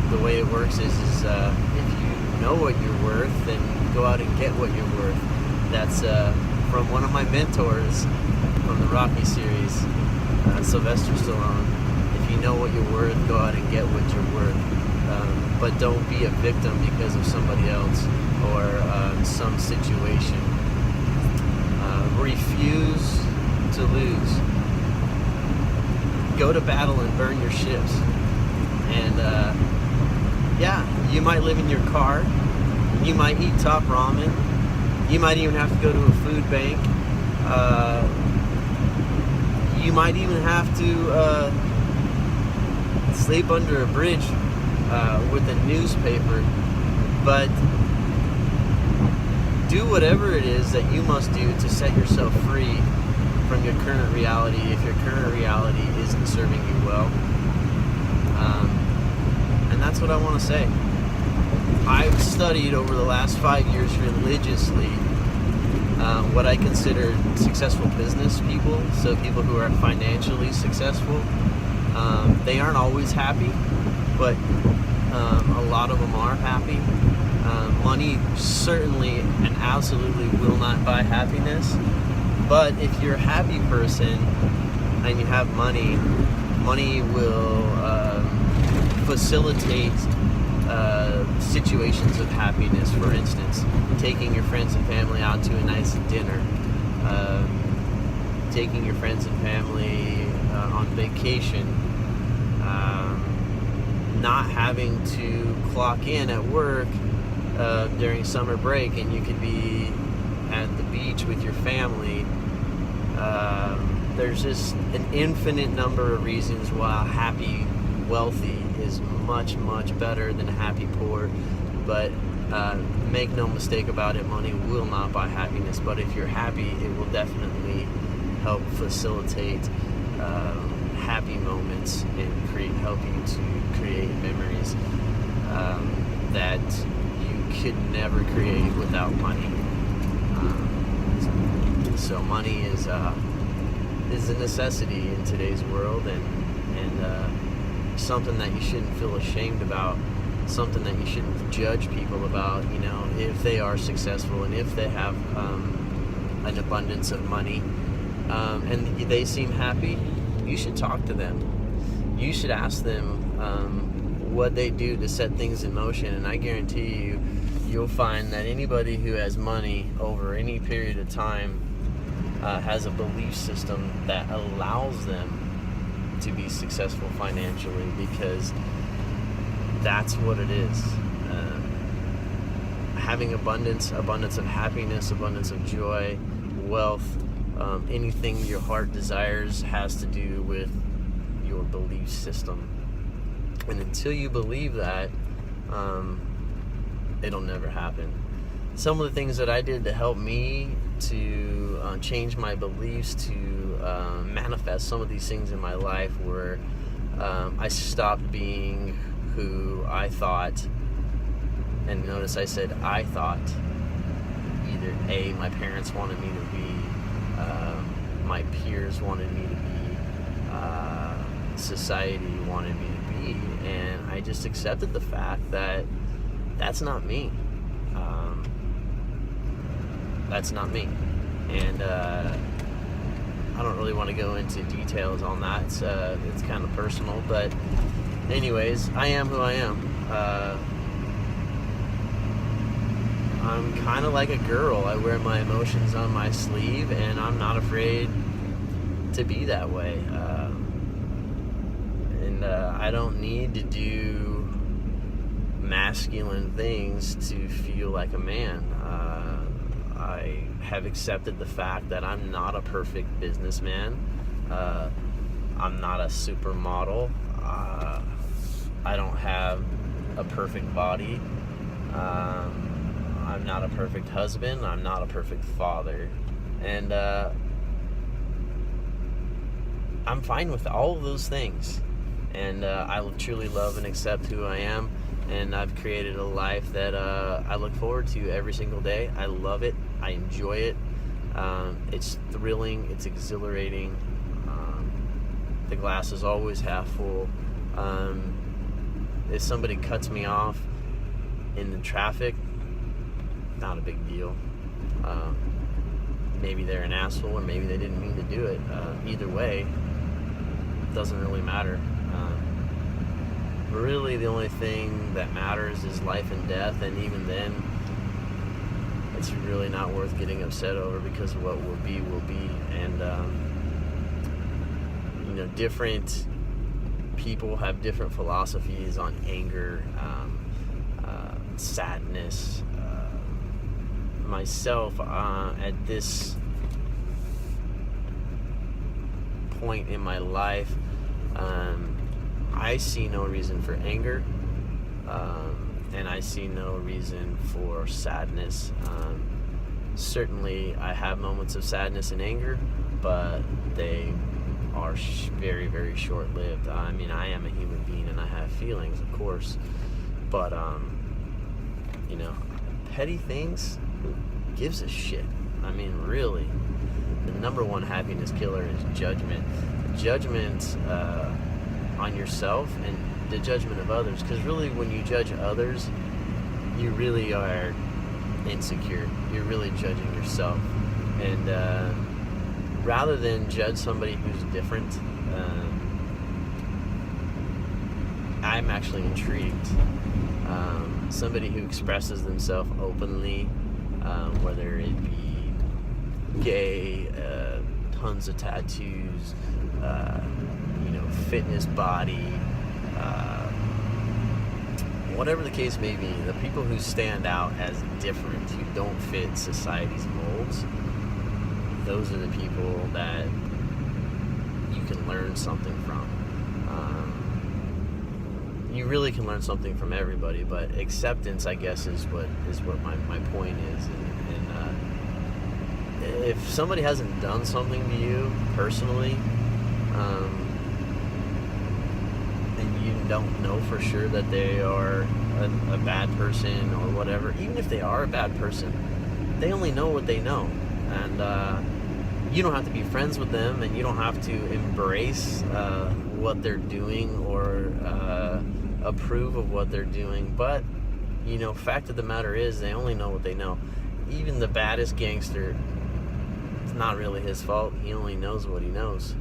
the way it works is if you know what you're worth, then go out and get what you're worth. That's from one of my mentors from the Rocky series, Sylvester Stallone. If you know what you're worth, go out and get what you're worth. But don't be a victim because of somebody else or some situation. Refuse to lose. Go to battle and burn your ships. And yeah, you might live in your car. You might eat top ramen. You might even have to go to a food bank. You might even have to sleep under a bridge with a newspaper. But do whatever it is that you must do to set yourself free from your current reality if your current reality isn't serving you well. And that's what I want to say. I've studied over the last 5 years religiously what I consider successful business people, so people who are financially successful. They aren't always happy, but a lot of them are happy. Money certainly and absolutely will not buy happiness, but if you're a happy person and you have money, money will facilitate situations of happiness. For instance, taking your friends and family out to a nice dinner, taking your friends and family on vacation, not having to clock in at work during summer break, and you could be at the beach with your family. There's just an infinite number of reasons why happy wealthy is much, much better than happy poor. But make no mistake about it, money will not buy happiness. But if you're happy, it will definitely help facilitate happy moments and help you to create memories that you could never create without money. So money is a necessity in today's world, and something that you shouldn't feel ashamed about, something that you shouldn't judge people about, if they are successful and if they have an abundance of money, and they seem happy. You should talk to them. You should ask them what they do to set things in motion, and I guarantee you'll find that anybody who has money over any period of time has a belief system that allows them to be successful financially, because that's what it is. Having abundance of happiness, abundance of joy, wealth, anything your heart desires has to do with your belief system. And until you believe that, it'll never happen. Some of the things that I did to help me to change my beliefs, to manifest some of these things in my life, were I stopped being who I thought. And notice I said I thought. Either A, my parents wanted me to be, my peers wanted me to be, society wanted me to be, and I just accepted the fact that that's not me. That's not me. And I don't really want to go into details on that. It's kind of personal, but anyways, I am who I am. I'm kind of like a girl. I wear my emotions on my sleeve, and I'm not afraid to be that way. And I don't need to do masculine things to feel like a man. I have accepted the fact that I'm not a perfect businessman. I'm not a supermodel. I don't have a perfect body. I'm not a perfect husband. I'm not a perfect father. And I'm fine with all of those things. And I truly love and accept who I am. And I've created a life that I look forward to every single day. I love it. I enjoy it. It's thrilling. It's exhilarating. The glass is always half full. if somebody cuts me off in the traffic, not a big deal. Maybe they're an asshole, or maybe they didn't mean to do it. Either way, it doesn't really matter. Really, the only thing that matters is life and death, and even then, it's really not worth getting upset over, because what will be will be. And different people have different philosophies on anger, sadness. Myself, at this point in my life, I see no reason for anger, and I see no reason for sadness. Certainly, I have moments of sadness and anger, but they are very, very short-lived. I mean, I am a human being, and I have feelings, of course, but petty things, who gives a shit? I mean, really, the number one happiness killer is judgment. Judgment on yourself and the judgment of others. Because really, when you judge others, you really are insecure. You're really judging yourself. And rather than judge somebody who's different, I'm actually intrigued. Somebody who expresses themselves openly, whether it be gay, tons of tattoos, fitness body, whatever the case may be, the people who stand out as different, who don't fit society's molds, those are the people that you can learn something from. You really can learn something from everybody, but acceptance, I guess, is what my point is. And if somebody hasn't done something to you personally, and you don't know for sure that they are a bad person or whatever, even if they are a bad person, they only know what they know. And you don't have to be friends with them, and you don't have to embrace what they're doing or approve of what they're doing. But fact of the matter is, they only know what they know. Even the baddest gangster, it's not really his fault. He only knows what he knows,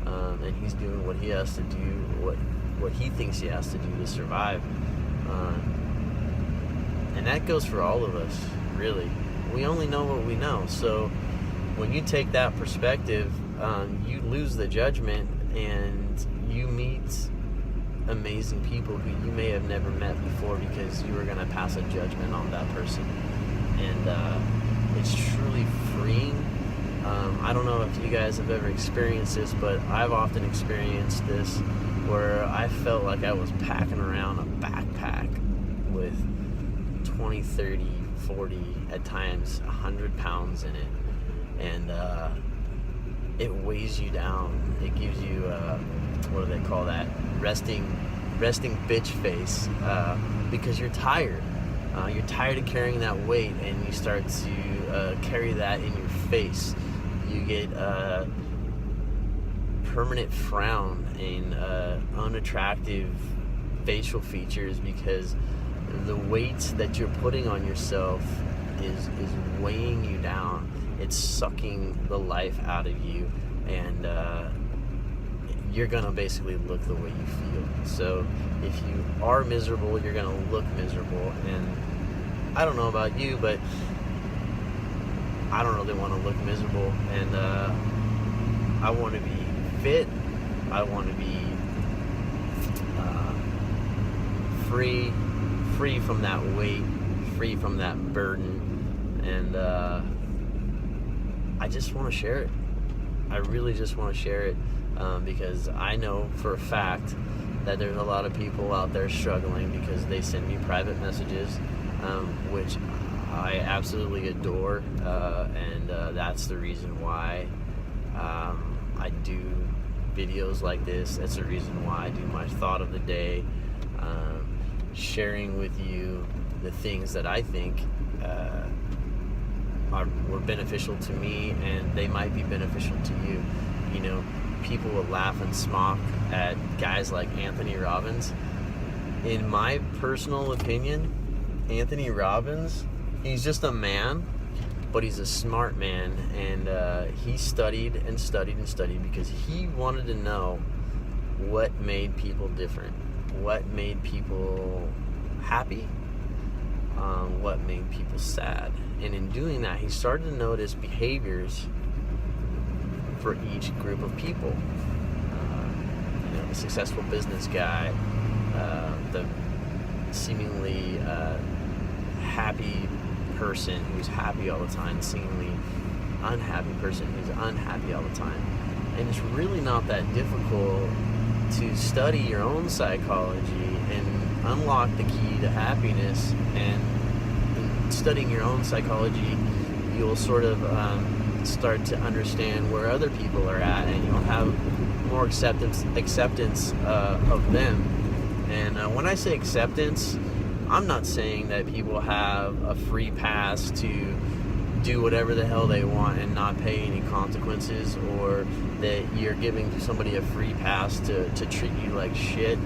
and he's doing what he has to do, what he thinks he has to do to survive. And that goes for all of us, really. We only know what we know. So when you take that perspective, you lose the judgment, and you meet amazing people who you may have never met before, because you were going to pass a judgment on that person. And it's truly freeing. I don't know if you guys have ever experienced this, but I've often experienced this, where I felt like I was packing around a backpack with 20, 30, 40, at times 100 pounds in it. And it weighs you down. It gives you, what do they call that? Resting bitch face, because you're tired. You're tired of carrying that weight, and you start to carry that in your face. You get a permanent frown and unattractive facial features, because the weight that you're putting on yourself is weighing you down. It's sucking the life out of you, and you're gonna basically look the way you feel. So if you are miserable, you're gonna look miserable. And I don't know about you, but I don't really want to look miserable. And I want to be fit. I want to be free from that weight, free from that burden. And I just want to share it. I really just want to share it, because I know for a fact that there's a lot of people out there struggling, because they send me private messages, which I absolutely adore, and that's the reason why I do videos like this. That's the reason why I do my thought of the day, sharing with you the things that I think were beneficial to me, and they might be beneficial to you. People will laugh and smock at guys like Anthony Robbins. in my personal opinion, Anthony Robbins, he's just a man, but he's a smart man, and he studied and studied and studied because he wanted to know what made people different, what made people happy, what made people sad. And in doing that, he started to notice behaviors for each group of people. The successful business guy, the seemingly happy person who's happy all the time, the seemingly unhappy person who's unhappy all the time. And it's really not that difficult to study your own psychology and unlock the key to happiness. And in studying your own psychology, you'll sort of start to understand where other people are at, and you'll have more acceptance of them. And when I say acceptance, I'm not saying that people have a free pass to do whatever the hell they want and not pay any consequences, or that you're giving somebody a free pass to treat you like shit.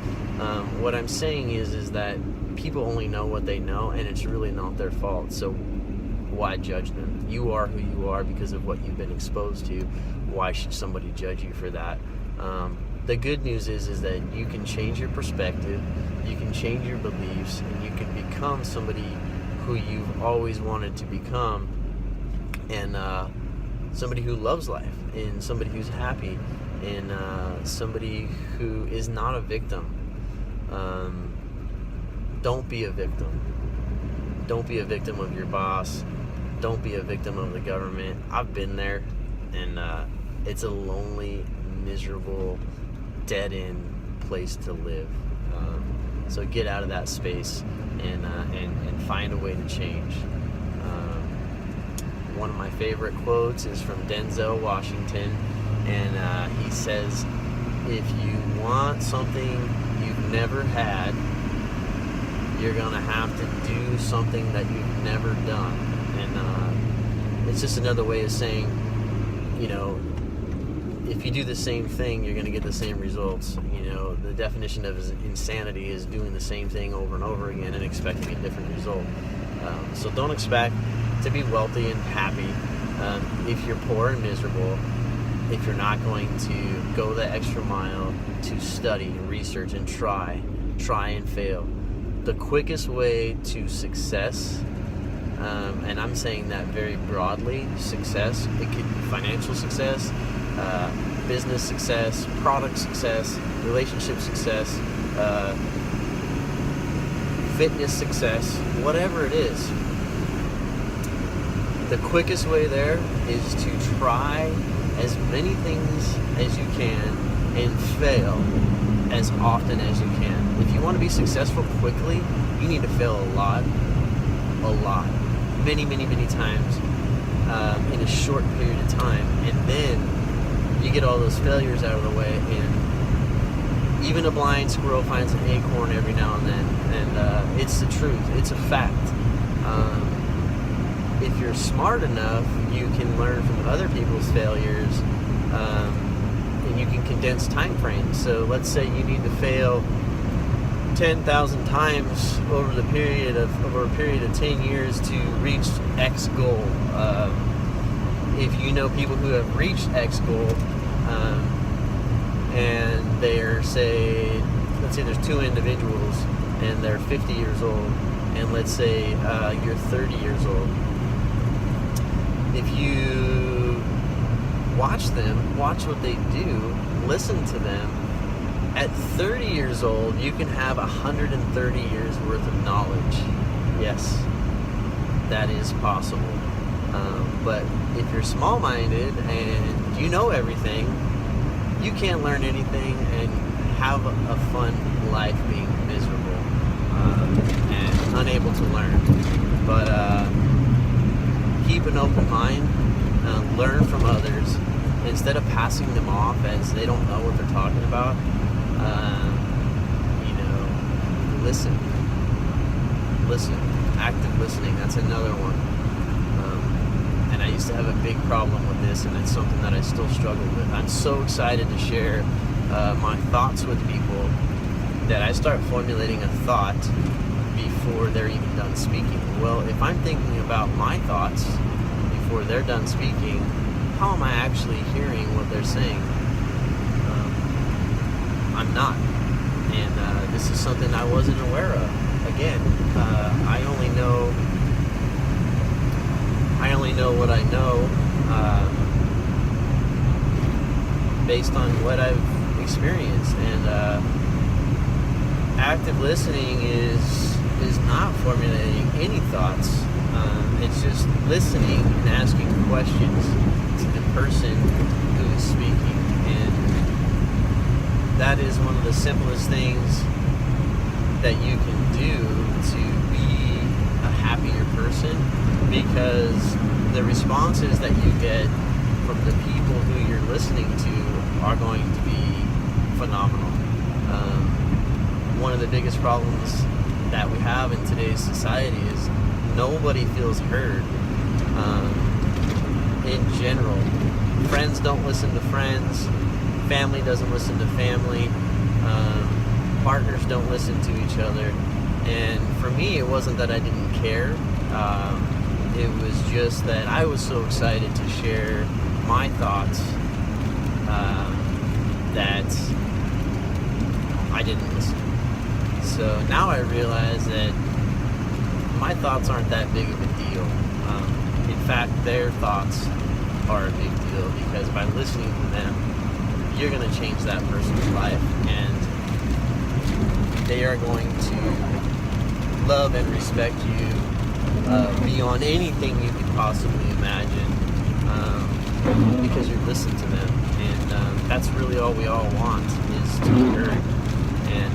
What I'm saying is that people only know what they know, and it's really not their fault. So why judge them? You are who you are because of what you've been exposed to. Why should somebody judge you for that? The good news is that you can change your perspective, you can change your beliefs, and you can become somebody who you've always wanted to become, and somebody who loves life, and somebody who's happy, and somebody who is not a victim. Don't be a victim. Don't be a victim of your boss. Don't be a victim of the government. I've been there, and it's a lonely, miserable, dead-end place to live. So get out of that space and find a way to change. One of my favorite quotes is from Denzel Washington, and he says, if you want something you've never had, you're gonna have to do something that you've never done. And it's just another way of saying, if you do the same thing, you're going to get the same results. The definition of insanity is doing the same thing over and over again and expecting a different result. So don't expect to be wealthy and happy if you're poor and miserable, if you're not going to go the extra mile to study and research and try and fail. The quickest way to success, and I'm saying that very broadly, success, it could be financial success, business success, product success, relationship success, fitness success, whatever it is. The quickest way there is to try as many things as you can and fail as often as you can. If you want to be successful quickly, you need to fail a lot, many, many, many times in a short period of time, and then you get all those failures out of the way, and even a blind squirrel finds an acorn every now and then, and it's the truth, it's a fact. If you're smart enough, you can learn from other people's failures, and you can condense time frames. So let's say you need to fail 10,000 times over a period of 10 years to reach X goal. If you know people who have reached X goal, and they're let's say there's two individuals and they're 50 years old, and let's say you're 30 years old. If you watch what they do, listen to them, at 30 years old, you can have 130 years worth of knowledge. Yes, that is possible. But if you're small-minded and you know everything, you can't learn anything and have a fun life being miserable and unable to learn. But keep an open mind, learn from others, instead of passing them off as they don't know what they're talking about. Listen, active listening, that's another one. And I used to have a big problem with this, and it's something that I still struggle with. I'm so excited to share my thoughts with people that I start formulating a thought before they're even done speaking. Well, if I'm thinking about my thoughts before they're done speaking, how am I actually hearing what they're saying? I'm not. And this is something I wasn't aware of. Again, I only know what I know based on what I've experienced. And active listening is not formulating any thoughts. It's just listening and asking questions to the person who is speaking. And that is one of the simplest things that you can do to be a happier person, because the responses that you get from the people who you're listening to are going to be phenomenal. One of the biggest problems that we have in today's society is nobody feels heard. In general, friends don't listen to friends, family doesn't listen to family, partners don't listen to each other. And for me, it wasn't that I didn't care. It was just that I was so excited to share my thoughts that I didn't listen. So now I realize that my thoughts aren't that big of a deal. In fact, their thoughts are a big deal, because by listening to them, you're going to change that person's life, and they are going to love and respect you beyond anything you could possibly imagine, because you're listening to them. And that's really all we all want, is to be heard. And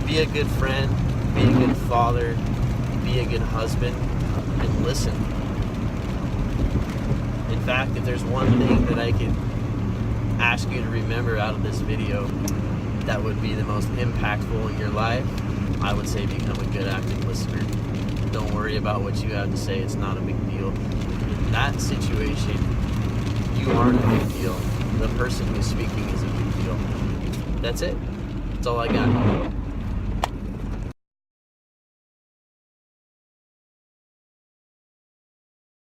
be a good friend, be a good father, be a good husband, and listen. In fact, if there's one thing that I could ask you to remember out of this video that would be the most impactful in your life, I would say become a good active listener. Don't worry about what you have to say. It's not a big deal. In that situation, you aren't a big deal. The person who's speaking is a big deal. That's it. That's all I got.